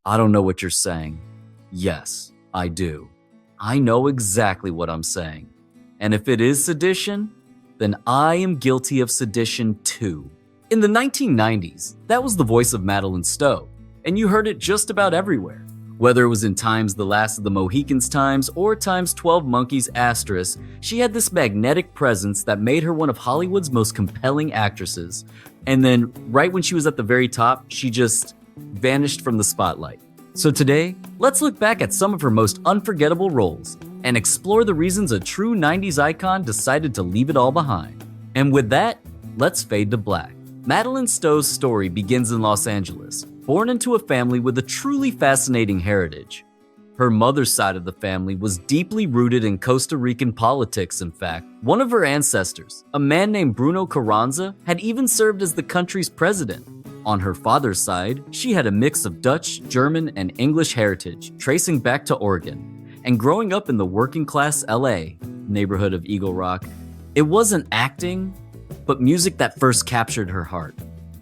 I don't know what you're saying. Yes, I do. I know exactly what I'm saying. And if it is sedition, then I am guilty of sedition too. In the 1990s, that was the voice of Madeleine Stowe, and you heard it just about everywhere. Whether it was in Time's The Last of the Mohicans Times or Time's 12 Monkeys asterisk, she had this magnetic presence that made her one of Hollywood's most compelling actresses. And then, right when she was at the very top, she just vanished from the spotlight. So today, let's look back at some of her most unforgettable roles and explore the reasons a true 90s icon decided to leave it all behind. And with that, let's fade to black. Madeleine Stowe's story begins in Los Angeles, born into a family with a truly fascinating heritage. Her mother's side of the family was deeply rooted in Costa Rican politics, in fact. One of her ancestors, a man named Bruno Carranza, had even served as the country's president. On her father's side, she had a mix of Dutch, German, and English heritage, tracing back to Oregon. And growing up in the working-class LA neighborhood of Eagle Rock, it wasn't acting, but music that first captured her heart.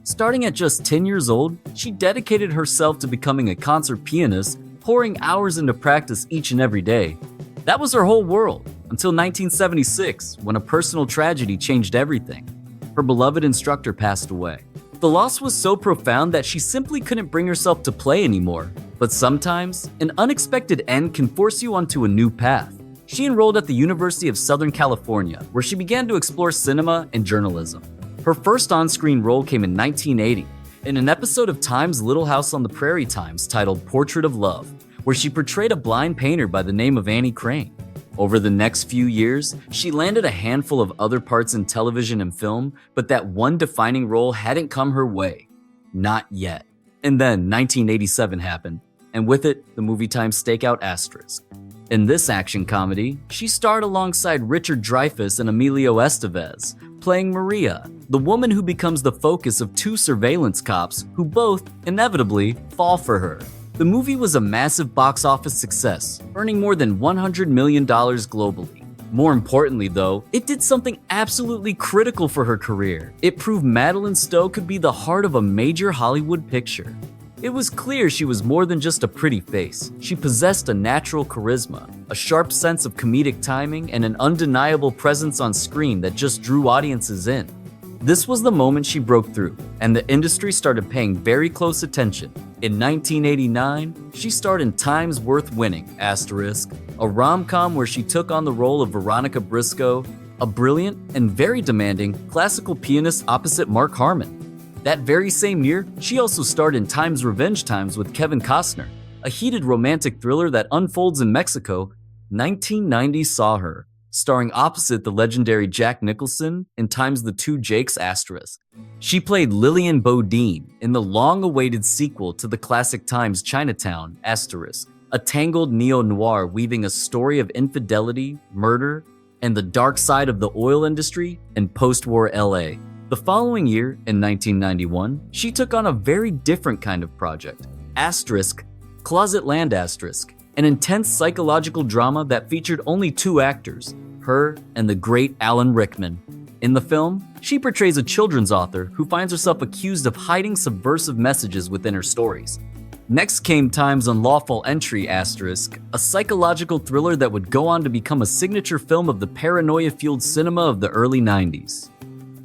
Starting at just 10 years old, she dedicated herself to becoming a concert pianist, pouring hours into practice each and every day. That was her whole world, until 1976, when a personal tragedy changed everything. Her beloved instructor passed away. The loss was so profound that she simply couldn't bring herself to play anymore. But sometimes, an unexpected end can force you onto a new path. She enrolled at the University of Southern California, where she began to explore cinema and journalism. Her first on-screen role came in 1980, in an episode of Time's Little House on the Prairie Times titled Portrait of Love, where she portrayed a blind painter by the name of Annie Crane. Over the next few years, she landed a handful of other parts in television and film, but that one defining role hadn't come her way. Not yet. And then 1987 happened, and with it, the movie Time's Stakeout asterisk. In this action comedy, she starred alongside Richard Dreyfuss and Emilio Estevez, playing Maria, the woman who becomes the focus of two surveillance cops who both, inevitably, fall for her. The movie was a massive box office success, earning more than $100 million globally. More importantly though, it did something absolutely critical for her career. It proved Madeleine Stowe could be the heart of a major Hollywood picture. It was clear she was more than just a pretty face. She possessed a natural charisma, a sharp sense of comedic timing, and an undeniable presence on screen that just drew audiences in. This was the moment she broke through, and the industry started paying very close attention. In 1989, she starred in Time's Worth Winning, asterisk, a rom-com where she took on the role of Veronica Briscoe, a brilliant and very demanding classical pianist opposite Mark Harmon. That very same year, she also starred in Time's Revenge Times with Kevin Costner, a heated romantic thriller that unfolds in Mexico. 1990 saw her, starring opposite the legendary Jack Nicholson in Time's The Two Jakes asterisk. She played Lillian Bodine in the long-awaited sequel to the classic Time's Chinatown asterisk, a tangled neo-noir weaving a story of infidelity, murder, and the dark side of the oil industry in post-war LA. The following year, in 1991, she took on a very different kind of project, asterisk, Closet Land asterisk, an intense psychological drama that featured only two actors, her and the great Alan Rickman. In the film, she portrays a children's author who finds herself accused of hiding subversive messages within her stories. Next came Time's Unlawful entry asterisk, a psychological thriller that would go on to become a signature film of the paranoia-fueled cinema of the early 90s.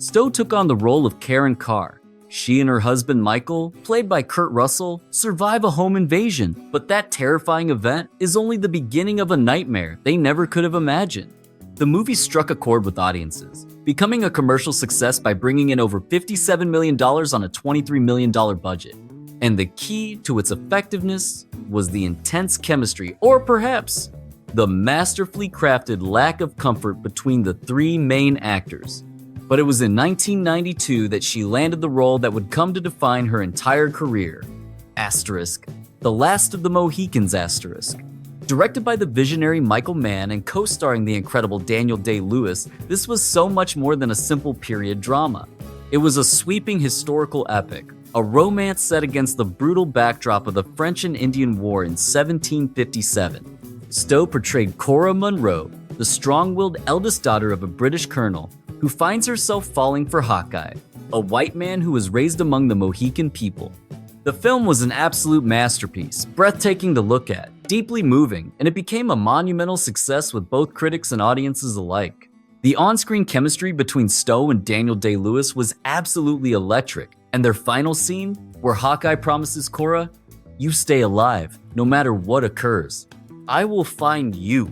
Stowe took on the role of Karen Carr. She and her husband Michael, played by Kurt Russell, survive a home invasion, but that terrifying event is only the beginning of a nightmare they never could have imagined. The movie struck a chord with audiences, becoming a commercial success by bringing in over $57 million on a $23 million budget. And the key to its effectiveness was the intense chemistry, or perhaps the masterfully crafted lack of comfort between the three main actors. But it was in 1992 that she landed the role that would come to define her entire career, asterisk, The Last of the Mohicans asterisk. Directed by the visionary Michael Mann and co-starring the incredible Daniel Day-Lewis, this was so much more than a simple period drama. It was a sweeping historical epic, a romance set against the brutal backdrop of the French and Indian War in 1757. Stowe portrayed Cora Munro, the strong-willed eldest daughter of a British colonel, who finds herself falling for Hawkeye, a white man who was raised among the Mohican people. The film was an absolute masterpiece, breathtaking to look at, deeply moving, and it became a monumental success with both critics and audiences alike. The on-screen chemistry between Stowe and Daniel Day-Lewis was absolutely electric, and their final scene, where Hawkeye promises Cora, "You stay alive, no matter what occurs. I will find you,"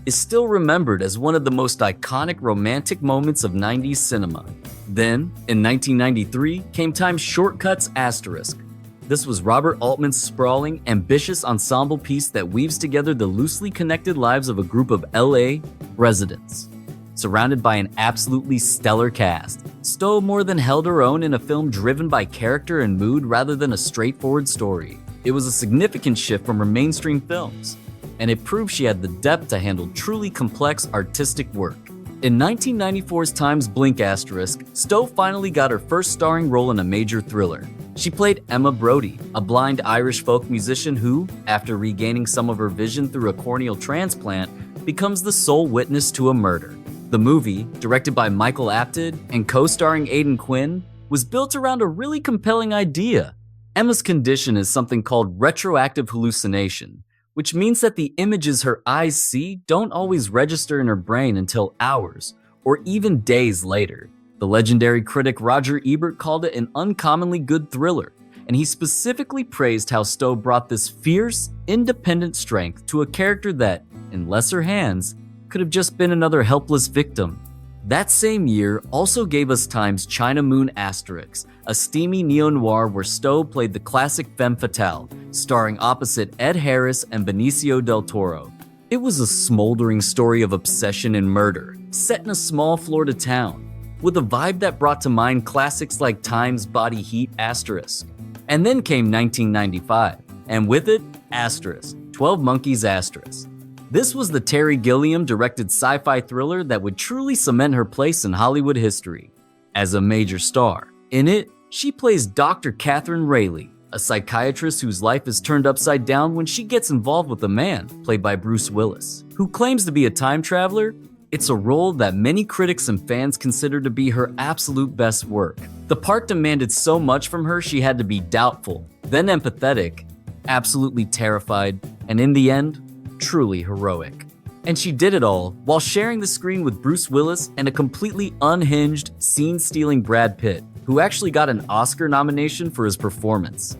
is still remembered as one of the most iconic romantic moments of 90s cinema. Then, in 1993, came Time's Shortcuts Asterisk. This was Robert Altman's sprawling, ambitious ensemble piece that weaves together the loosely connected lives of a group of LA residents. Surrounded by an absolutely stellar cast, Stowe more than held her own in a film driven by character and mood rather than a straightforward story. It was a significant shift from her mainstream films, and it proved she had the depth to handle truly complex artistic work. In 1994's Time's Blink Asterisk, Stowe finally got her first starring role in a major thriller. She played Emma Brodie, a blind Irish folk musician who, after regaining some of her vision through a corneal transplant, becomes the sole witness to a murder. The movie, directed by Michael Apted and co-starring Aidan Quinn, was built around a really compelling idea. Emma's condition is something called retroactive hallucination, which means that the images her eyes see don't always register in her brain until hours or even days later. The legendary critic Roger Ebert called it an uncommonly good thriller, and he specifically praised how Stowe brought this fierce, independent strength to a character that, in lesser hands, could have just been another helpless victim. That same year also gave us Time's China Moon Asterisk, a steamy neo-noir where Stowe played the classic femme fatale, starring opposite Ed Harris and Benicio del Toro. It was a smoldering story of obsession and murder, set in a small Florida town, with a vibe that brought to mind classics like Time's Body Heat Asterisk. And then came 1995, and with it, Asterisk, 12 Monkeys Asterisk. This was the Terry Gilliam-directed sci-fi thriller that would truly cement her place in Hollywood history as a major star. In it, she plays Dr. Catherine Rayleigh, a psychiatrist whose life is turned upside down when she gets involved with a man, played by Bruce Willis, who claims to be a time traveler. It's a role that many critics and fans consider to be her absolute best work. The part demanded so much from her she had to be doubtful, then empathetic, absolutely terrified, and in the end, truly heroic. And she did it all while sharing the screen with Bruce Willis and a completely unhinged, scene-stealing Brad Pitt, who actually got an Oscar nomination for his performance.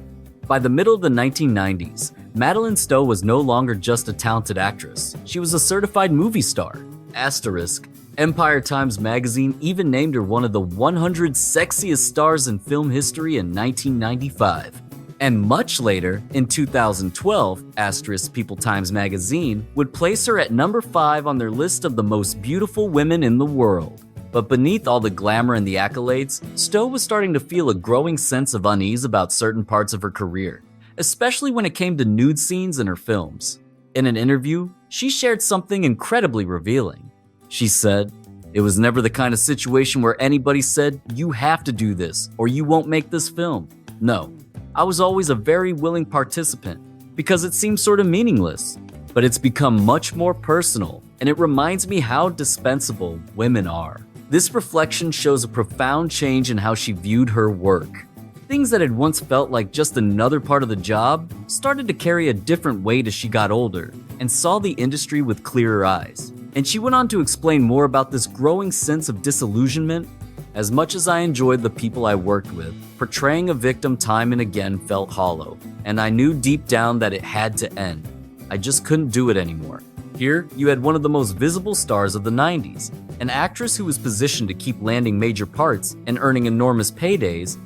By the middle of the 1990s, Madeleine Stowe was no longer just a talented actress. She was a certified movie star. Asterisk, Empire Times magazine even named her one of the 100 sexiest stars in film history in 1995. And much later, in 2012, Asterisk People Times magazine would place her at number 5 on their list of the most beautiful women in the world. But beneath all the glamour and the accolades, Stowe was starting to feel a growing sense of unease about certain parts of her career, especially when it came to nude scenes in her films. In an interview, she shared something incredibly revealing. She said, "It was never the kind of situation where anybody said, 'You have to do this, or you won't make this film.' No. I was always a very willing participant because it seemed sort of meaningless, but it's become much more personal, and it reminds me how dispensable women are." This reflection shows a profound change in how she viewed her work. Things that had once felt like just another part of the job started to carry a different weight as she got older and saw the industry with clearer eyes. And she went on to explain more about this growing sense of disillusionment. "As much as I enjoyed the people I worked with, portraying a victim time and again felt hollow, and I knew deep down that it had to end. I just couldn't do it anymore." Here, you had one of the most visible stars of the 90s, an actress who was positioned to keep landing major parts and earning enormous paydays,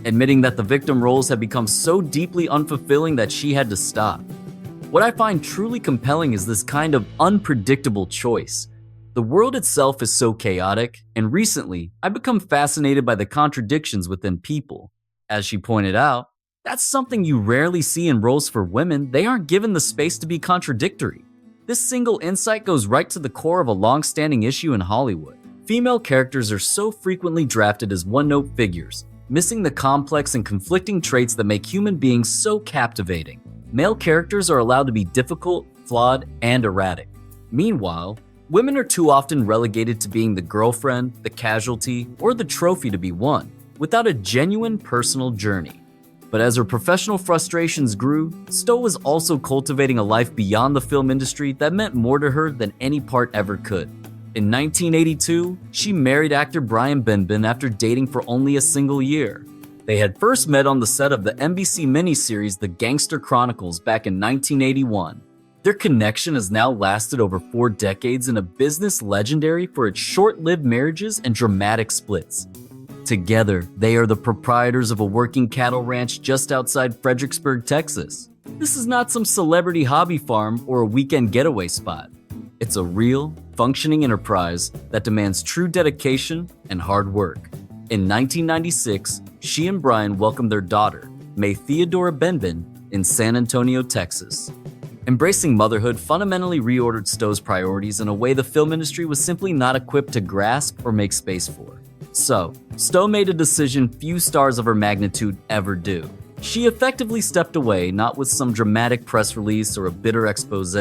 admitting that the victim roles had become so deeply unfulfilling that she had to stop. What I find truly compelling is this kind of unpredictable choice. The world itself is so chaotic, and recently, I've become fascinated by the contradictions within people. As she pointed out, that's something you rarely see in roles for women. They aren't given the space to be contradictory. This single insight goes right to the core of a long-standing issue in Hollywood. Female characters are so frequently drafted as one-note figures, missing the complex and conflicting traits that make human beings so captivating. Male characters are allowed to be difficult, flawed, and erratic. Meanwhile, women are too often relegated to being the girlfriend, the casualty, or the trophy to be won, without a genuine personal journey. But as her professional frustrations grew, Stowe was also cultivating a life beyond the film industry that meant more to her than any part ever could. In 1982, she married actor Brian Benben after dating for only a single year. They had first met on the set of the NBC miniseries The Gangster Chronicles back in 1981. Their connection has now lasted over 4 decades in a business legendary for its short-lived marriages and dramatic splits. Together, they are the proprietors of a working cattle ranch just outside Fredericksburg, Texas. This is not some celebrity hobby farm or a weekend getaway spot. It's a real, functioning enterprise that demands true dedication and hard work. In 1996, she and Brian welcomed their daughter, May Theodora Benben, in San Antonio, Texas. Embracing motherhood fundamentally reordered Stowe's priorities in a way the film industry was simply not equipped to grasp or make space for. So, Stowe made a decision few stars of her magnitude ever do. She effectively stepped away, not with some dramatic press release or a bitter expose,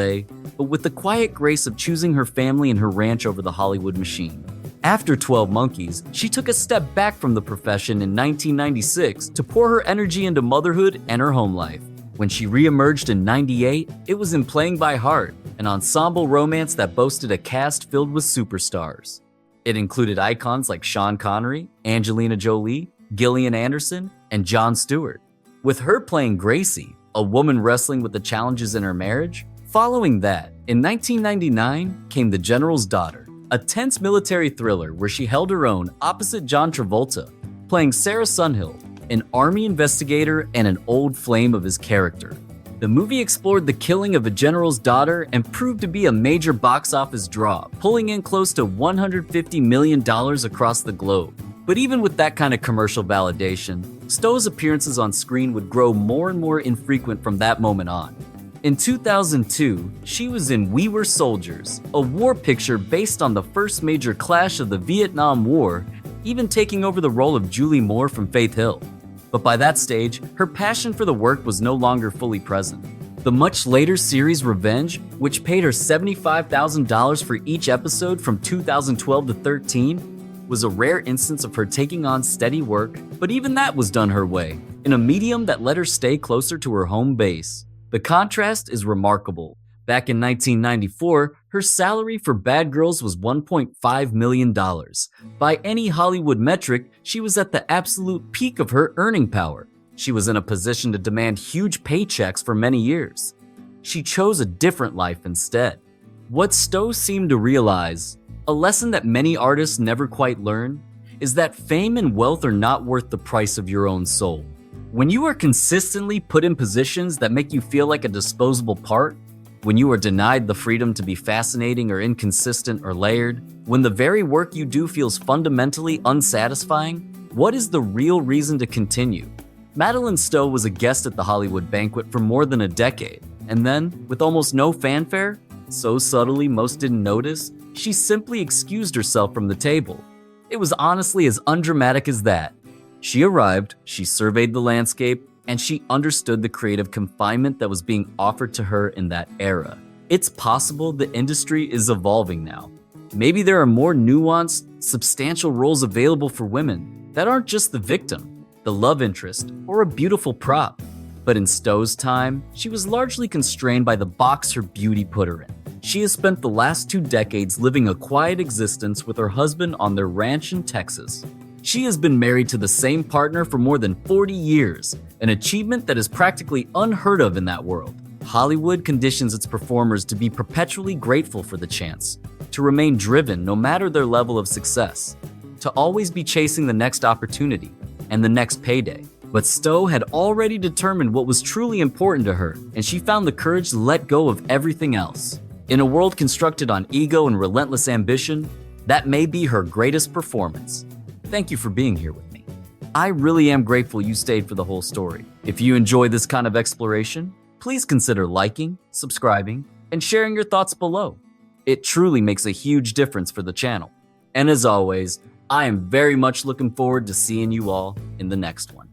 but with the quiet grace of choosing her family and her ranch over the Hollywood machine. After 12 Monkeys, she took a step back from the profession in 1996 to pour her energy into motherhood and her home life. When she re-emerged in 98, it was in Playing by Heart, an ensemble romance that boasted a cast filled with superstars. It included icons like Sean Connery, Angelina Jolie, Gillian Anderson, and Jon Stewart. With her playing Gracie, a woman wrestling with the challenges in her marriage. Following that, in 1999 came The General's Daughter, a tense military thriller where she held her own opposite John Travolta, playing Sarah Sunhill, an army investigator and an old flame of his character. The movie explored the killing of a general's daughter and proved to be a major box office draw, pulling in close to $150 million across the globe. But even with that kind of commercial validation, Stowe's appearances on screen would grow more and more infrequent from that moment on. In 2002, she was in We Were Soldiers, a war picture based on the first major clash of the Vietnam War, even taking over the role of Julie Moore from Faith Hill. But by that stage, her passion for the work was no longer fully present. The much later series Revenge, which paid her $75,000 for each episode from 2012 to 13, was a rare instance of her taking on steady work, but even that was done her way, in a medium that let her stay closer to her home base. The contrast is remarkable. Back in 1994, her salary for Bad Girls was $1.5 million. By any Hollywood metric, she was at the absolute peak of her earning power. She was in a position to demand huge paychecks for many years. She chose a different life instead. What Stowe seemed to realize, a lesson that many artists never quite learn, is that fame and wealth are not worth the price of your own soul. When you are consistently put in positions that make you feel like a disposable part, when you are denied the freedom to be fascinating or inconsistent or layered, when the very work you do feels fundamentally unsatisfying, what is the real reason to continue? Madeleine Stowe was a guest at the Hollywood banquet for more than a decade, and then, with almost no fanfare, so subtly most didn't notice, she simply excused herself from the table. It was honestly as undramatic as that. She arrived, she surveyed the landscape, and she understood the creative confinement that was being offered to her in that era. It's possible the industry is evolving now. Maybe there are more nuanced, substantial roles available for women that aren't just the victim, the love interest, or a beautiful prop. But in Stowe's time, she was largely constrained by the box her beauty put her in. She has spent the last 2 decades living a quiet existence with her husband on their ranch in Texas. She has been married to the same partner for more than 40 years, an achievement that is practically unheard of in that world. Hollywood conditions its performers to be perpetually grateful for the chance, to remain driven no matter their level of success, to always be chasing the next opportunity and the next payday. But Stowe had already determined what was truly important to her, and she found the courage to let go of everything else. In a world constructed on ego and relentless ambition, that may be her greatest performance. Thank you for being here with me. I really am grateful you stayed for the whole story. If you enjoy this kind of exploration, please consider liking, subscribing, and sharing your thoughts below. It truly makes a huge difference for the channel. And as always, I am very much looking forward to seeing you all in the next one.